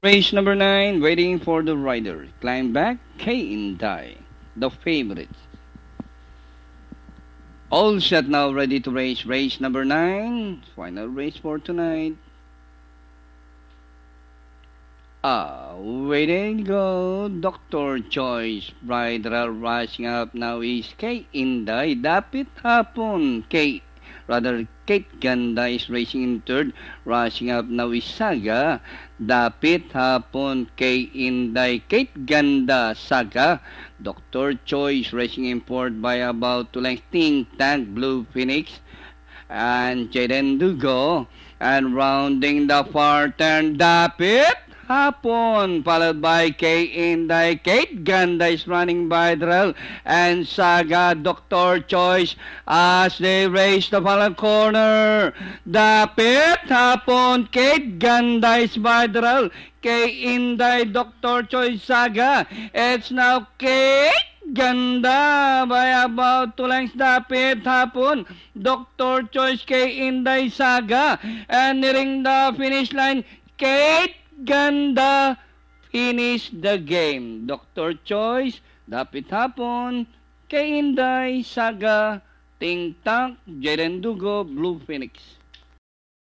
Race number 9, waiting for the rider. Climb back, K and Die, the favorites. All set now, ready to race. Race number 9, final race for tonight. Waiting go. Dr. Choice, rider rushing up now is K Inday. Dapit hapon. Kate Ganda is racing in third. Rushing up now is Saga. Dapit hapon. K Inday. Kate Ganda. Saga. Dr. Choice racing in fourth by about 2 lengths. Ting Tang Blue Phoenix and Jaden Dugo. And rounding the far turn, Dapit hapon, followed by K Inday. Kate Ganda is running by the rail, and Saga, Dr. Choice as they race the final corner. Dapit hapon, Kate Ganda is by the rail. K Inday, Dr. Choice, Saga. It's now Kate Ganda by about 2 lengths. Dapit hapon, Dr. Choice, K Inday, Saga. And nearing the finish line, Kate Ganda finish the game. Dr. Choice, Dapit hapon, Kay Inday, Saga, Ting Tang, Jeren Dugo, Blue Phoenix.